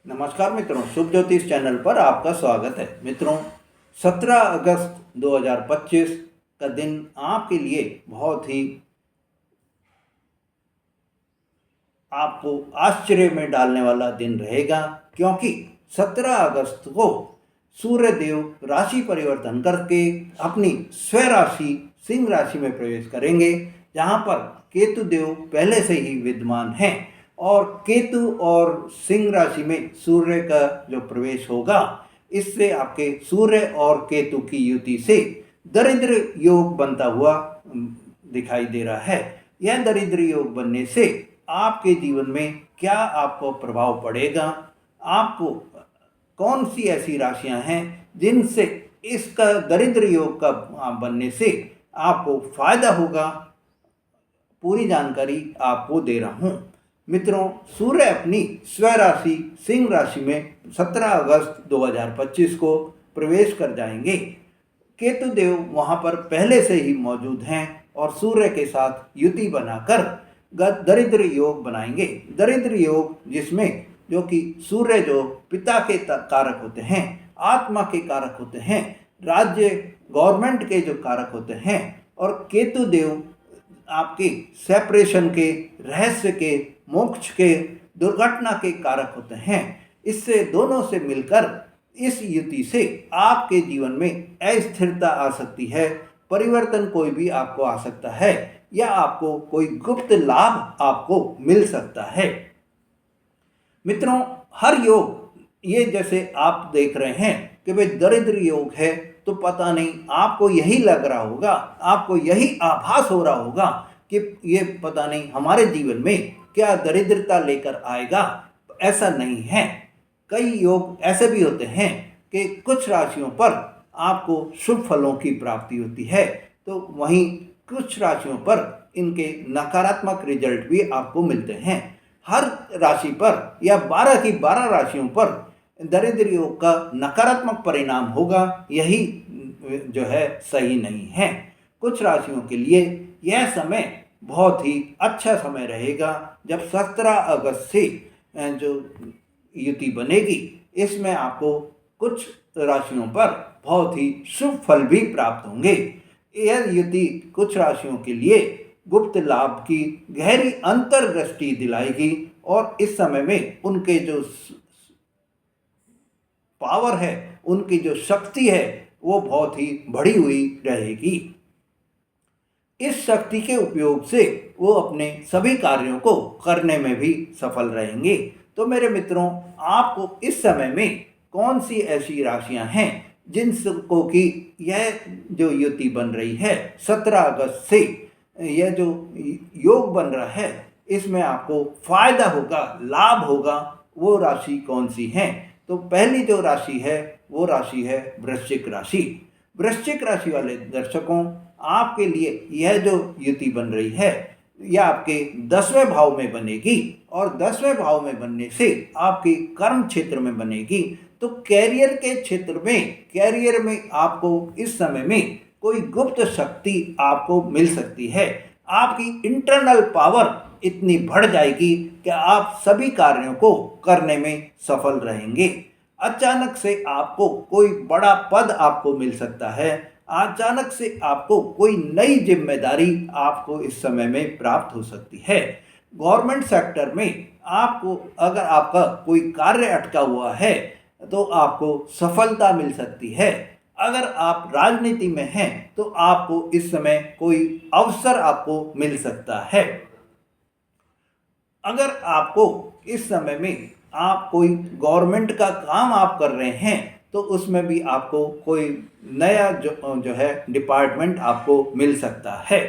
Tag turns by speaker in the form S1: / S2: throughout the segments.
S1: नमस्कार मित्रों, शुभ ज्योतिष चैनल पर आपका स्वागत है। मित्रों, 17 अगस्त 2025 का दिन आपके लिए बहुत ही आपको आश्चर्य में डालने वाला दिन रहेगा, क्योंकि 17 अगस्त को सूर्य देव राशि परिवर्तन करके अपनी स्वयं राशि सिंह राशि में प्रवेश करेंगे, जहां पर केतु देव पहले से ही विद्यमान हैं। और केतु और सिंह राशि में सूर्य का जो प्रवेश होगा, इससे आपके सूर्य और केतु की युति से दरिद्र योग बनता हुआ दिखाई दे रहा है। यह दरिद्र योग बनने से आपके जीवन में क्या आपको प्रभाव पड़ेगा, आपको कौन सी ऐसी राशियां हैं जिनसे इसका दरिद्र योग का बनने से आपको फायदा होगा, पूरी जानकारी आपको दे रहा हूं। मित्रों, सूर्य अपनी स्वयं राशि सिंह राशि में 17 अगस्त 2025 को प्रवेश कर जाएंगे। केतु देव वहां पर पहले से ही मौजूद हैं और सूर्य के साथ युति बनाकर दरिद्र योग बनाएंगे। दरिद्र योग जिसमें जो कि सूर्य जो पिता के कारक होते हैं, आत्मा के कारक होते हैं, राज्य गवर्नमेंट के जो कारक होते हैं, और केतु देव आपके सेपरेशन के, रहस्य के, मोक्ष के, दुर्घटना के कारक होते हैं। इससे दोनों से मिलकर इस युति से आपके जीवन में अस्थिरता आ सकती है, परिवर्तन कोई भी आपको आ सकता है, या आपको कोई गुप्त लाभ आपको मिल सकता है। मित्रों, हर योग ये जैसे आप देख रहे हैं कि भाई दरिद्र योग है, तो पता नहीं आपको यही लग रहा होगा, आपको यही आभास हो रहा होगा कि ये पता नहीं हमारे जीवन में क्या दरिद्रता लेकर आएगा। ऐसा नहीं है। कई योग ऐसे भी होते हैं कि कुछ राशियों पर आपको शुभ फलों की प्राप्ति होती है, तो वहीं कुछ राशियों पर इनके नकारात्मक रिजल्ट भी आपको मिलते हैं। हर राशि पर या 12 की 12 राशियों पर दरिद्र योग का नकारात्मक परिणाम होगा, यही जो है सही नहीं है। कुछ राशियों के लिए यह समय बहुत ही अच्छा समय रहेगा, जब 17 अगस्त से जो युति बनेगी, इसमें आपको कुछ राशियों पर बहुत ही शुभ फल भी प्राप्त होंगे। यह युति कुछ राशियों के लिए गुप्त लाभ की गहरी अंतर्दृष्टि दिलाएगी, और इस समय में उनके जो पावर है, उनकी जो शक्ति है, वो बहुत ही बढ़ी हुई रहेगी। इस शक्ति के उपयोग से वो अपने सभी कार्यों को करने में भी सफल रहेंगे। तो मेरे मित्रों, आपको इस समय में कौन सी ऐसी राशियां हैं जिनको कि यह जो युति बन रही है 17 अगस्त से, यह जो योग बन रहा है, इसमें आपको फायदा होगा, लाभ होगा, वो राशि कौन सी है? तो पहली जो राशि है वो राशि है वृश्चिक राशि। वृश्चिक राशि वाले दर्शकों, आपके लिए यह जो युति बन रही है, यह आपके 10वें भाव में बनेगी, और 10वें भाव में बनने से आपके कर्म क्षेत्र में बनेगी। तो कैरियर के क्षेत्र में, कैरियर में आपको इस समय में कोई गुप्त शक्ति आपको मिल सकती है। आपकी इंटरनल पावर इतनी बढ़ जाएगी कि आप सभी कार्यों को करने में सफल रहेंगे। अचानक से आपको कोई बड़ा पद आपको मिल सकता है, अचानक से आपको कोई नई जिम्मेदारी आपको इस समय में प्राप्त हो सकती है। गवर्नमेंट सेक्टर में आपको, अगर आपका कोई कार्य अटका हुआ है, तो आपको सफलता मिल सकती है। अगर आप राजनीति में हैं, तो आपको इस समय कोई अवसर आपको मिल सकता है। अगर आपको इस समय में आप कोई गवर्नमेंट का काम आप कर रहे हैं, तो उसमें भी आपको कोई नया जो है डिपार्टमेंट आपको मिल सकता है।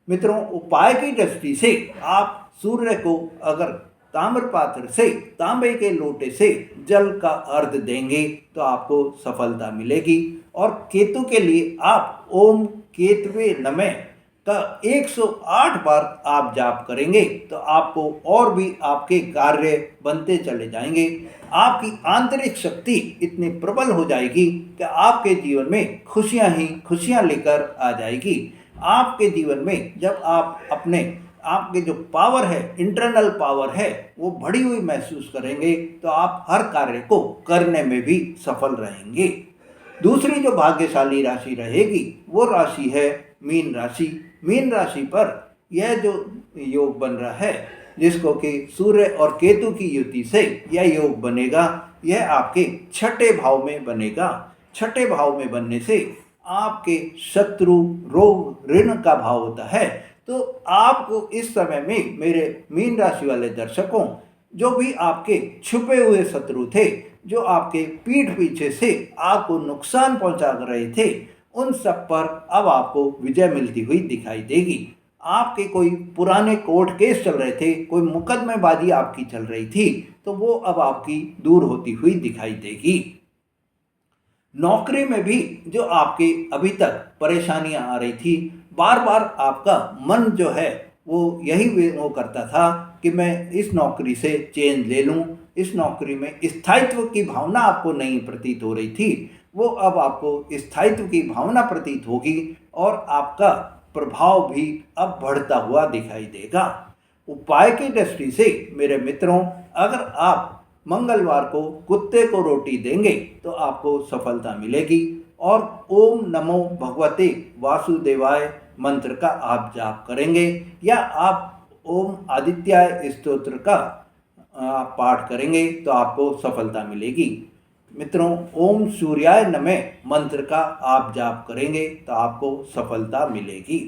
S1: मित्रों, उपाय की दृष्टि से आप सूर्य को अगर ताम्र पात्र से, तांबे के लोटे से जल का अर्घ देंगे, तो आपको सफलता मिलेगी। और केतु के लिए आप ओम केतवे नमः का 108 बार आप जाप करेंगे, तो आपको और भी आपके कार्य बनते चले जाएंगे। आपकी आंतरिक शक्ति इतनी प्रबल हो जाएगी कि आपके जीवन में खुशियां ही खुशियां लेकर आ जाएगी। आपके जीवन में जब आप अपने आपके जो पावर है, इंटरनल पावर है, वो बढ़ी हुई महसूस करेंगे, तो आप हर कार्य को करने में भी सफल रहेंगे। दूसरी जो भाग्यशाली राशि रहेगी वो राशि है मीन राशि। मीन राशि पर यह जो योग बन रहा है, जिसको कि सूर्य और केतु की युति से यह योग बनेगा, यह आपके छठे भाव में बनेगा। छठे भाव में बनने से आपके शत्रु, रोग, ऋण का भाव होता है। तो आपको इस समय में मेरे मीन राशि वाले दर्शकों, जो भी आपके छुपे हुए शत्रु थे, जो आपके पीठ पीछे से आपको नुकसान पहुंचा रहे थे, उन सब पर अब आपको विजय मिलती हुई दिखाई देगी। आपके कोई पुराने कोर्ट केस चल रहे थे, कोई मुकदमेबाजी आपकी चल रही थी, तो वो अब आपकी दूर होती हुई दिखाई देगी। नौकरी में भी जो आपके अभी तक परेशानियां आ रही थी, बार बार आपका मन जो है वो यही वो करता था कि मैं इस नौकरी से चेंज ले लूं, इस नौकरी में स्थायित्व की भावना आपको नहीं प्रतीत हो रही थी, वो अब आपको स्थायित्व की भावना प्रतीत होगी और आपका प्रभाव भी अब बढ़ता हुआ दिखाई देगा। उपाय की दृष्टि से मेरे मित्रों, अगर आप मंगलवार को कुत्ते को रोटी देंगे तो आपको सफलता मिलेगी। और ओम नमो भगवते वासुदेवाय मंत्र का आप जाप करेंगे, या आप ओम आदित्याय स्तोत्र का पाठ करेंगे तो आपको सफलता मिलेगी। मित्रों, ओम सूर्याय नमः मंत्र का आप जाप करेंगे तो आपको सफलता मिलेगी।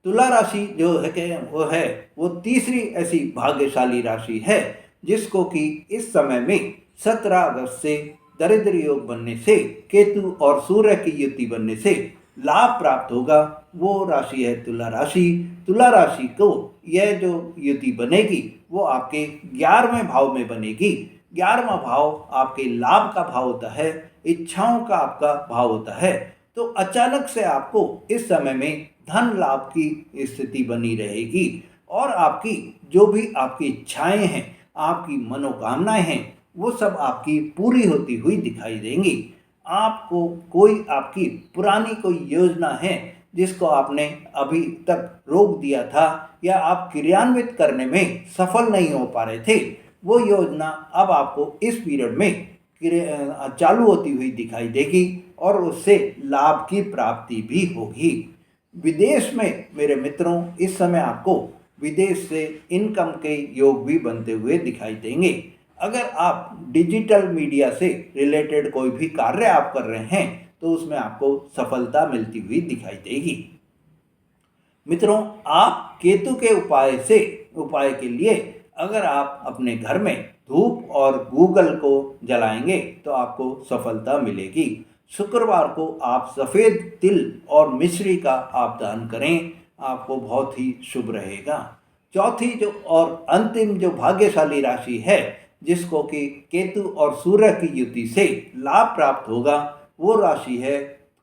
S1: तुला राशि जो है वो तीसरी ऐसी भाग्यशाली राशि है, जिसको कि इस समय में 17 अगस्त से दरिद्र योग बनने से, केतु और सूर्य की युति बनने से लाभ प्राप्त होगा। वो राशि है तुला राशि। तुला राशि को यह जो युति बनेगी वो आपके 11वें भाव में बनेगी। 11वां भाव आपके लाभ का भाव होता है, इच्छाओं का आपका भाव होता है। तो अचानक से आपको इस समय में धन लाभ की स्थिति बनी रहेगी और आपकी जो भी आपकी इच्छाएं हैं, आपकी मनोकामनाएं हैं, वो सब आपकी पूरी होती हुई दिखाई देंगी। आपको कोई आपकी पुरानी कोई योजना है जिसको आपने अभी तक रोक दिया था या आप क्रियान्वित करने में सफल नहीं हो पा रहे थे, वो योजना अब आपको इस पीरियड में चालू होती हुई दिखाई देगी और उससे लाभ की प्राप्ति भी होगी। विदेश में मेरे मित्रों, इस समय आपको विदेश से इनकम के योग भी बनते हुए दिखाई देंगे। अगर आप डिजिटल मीडिया से रिलेटेड कोई भी कार्य आप कर रहे हैं तो उसमें आपको सफलता मिलती हुई दिखाई देगी। मित्रों, आप केतु के उपाय के लिए अगर आप अपने घर में धूप और गूगल को जलाएंगे तो आपको सफलता मिलेगी। शुक्रवार को आप सफ़ेद तिल और मिश्री का आप दान करें, आपको बहुत ही शुभ रहेगा। चौथी जो और अंतिम जो भाग्यशाली राशि है, जिसको कि केतु और सूर्य की युति से लाभ प्राप्त होगा, वो राशि है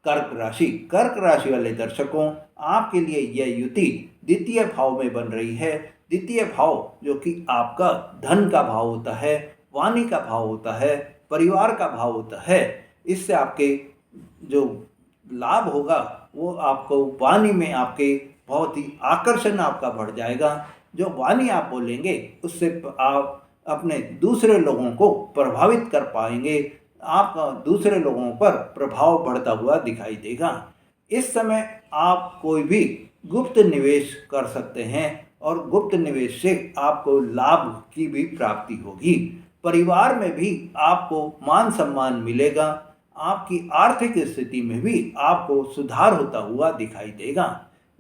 S1: कर्क राशि। कर्क राशि वाले दर्शकों, आपके लिए यह युति द्वितीय भाव में बन रही है। द्वितीय भाव जो कि आपका धन का भाव होता है, वाणी का भाव होता है, परिवार का भाव होता है। इससे आपके जो लाभ होगा वो आपको वाणी में आपके बहुत ही आकर्षण आपका बढ़ जाएगा। जो वाणी आप बोलेंगे उससे आप अपने दूसरे लोगों को प्रभावित कर पाएंगे, आपका दूसरे लोगों पर प्रभाव बढ़ता हुआ दिखाई देगा। इस समय आप कोई भी गुप्त निवेश कर सकते हैं और गुप्त निवेश से आपको लाभ की भी प्राप्ति होगी। परिवार में भी आपको मान सम्मान मिलेगा। आपकी आर्थिक स्थिति में भी आपको सुधार होता हुआ दिखाई देगा।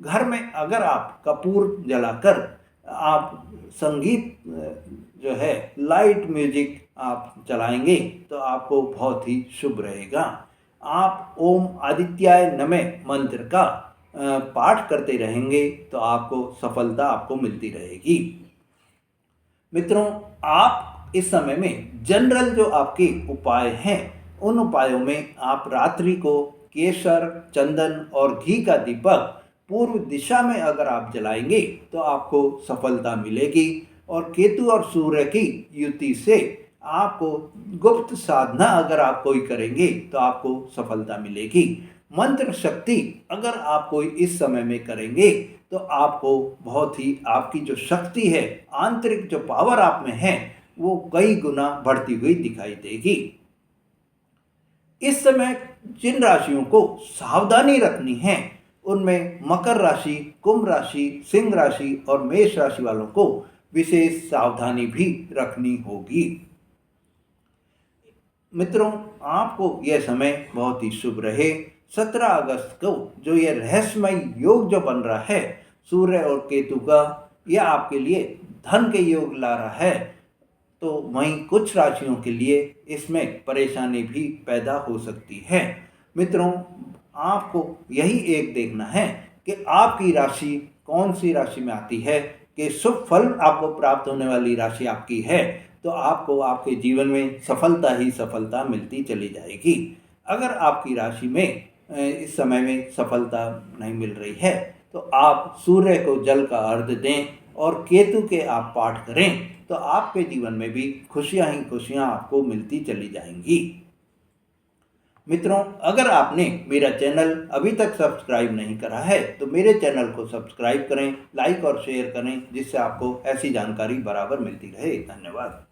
S1: घर में अगर आप कपूर जलाकर आप संगीत जो है लाइट म्यूजिक आप चलाएंगे तो आपको बहुत ही शुभ रहेगा। आप ओम आदित्याय नमः मंत्र का पाठ करते रहेंगे तो आपको सफलता आपको मिलती रहेगी। मित्रों, आप इस समय में जनरल जो आपके उपाय हैं, उन उपायों में आप रात्रि को केसर, चंदन और घी का दीपक पूर्व दिशा में अगर आप जलाएंगे तो आपको सफलता मिलेगी। और केतु और सूर्य की युति से आपको गुप्त साधना अगर आप कोई करेंगे तो आपको सफलता मिलेगी। मंत्र शक्ति अगर आप कोई इस समय में करेंगे तो आपको बहुत ही आपकी जो शक्ति है, आंतरिक जो पावर आप में है, वो कई गुना बढ़ती हुई दिखाई देगी। इस समय जिन राशियों को सावधानी रखनी है उनमें मकर राशि, कुंभ राशि, सिंह राशि और मेष राशि वालों को विशेष सावधानी भी रखनी होगी। मित्रों, आपको यह समय बहुत ही शुभ रहे। 17 अगस्त को जो यह रहस्यमय योग जो बन रहा है सूर्य और केतु का, यह आपके लिए धन के योग ला रहा है, तो वहीं कुछ राशियों के लिए इसमें परेशानी भी पैदा हो सकती है। मित्रों, आपको यही एक देखना है कि आपकी राशि कौन सी राशि में आती है, कि शुभ फल आपको प्राप्त होने वाली राशि आपकी है, तो आपको आपके जीवन में सफलता ही सफलता मिलती चली जाएगी। अगर आपकी राशि में इस समय में सफलता नहीं मिल रही है तो आप सूर्य को जल का अर्घ्य दें और केतु के आप पाठ करें, तो आपके जीवन में भी खुशियां ही खुशियां आपको मिलती चली जाएंगी। मित्रों, अगर आपने मेरा चैनल अभी तक सब्सक्राइब नहीं करा है तो मेरे चैनल को सब्सक्राइब करें, लाइक और शेयर करें, जिससे आपको ऐसी जानकारी बराबर मिलती रहे। धन्यवाद।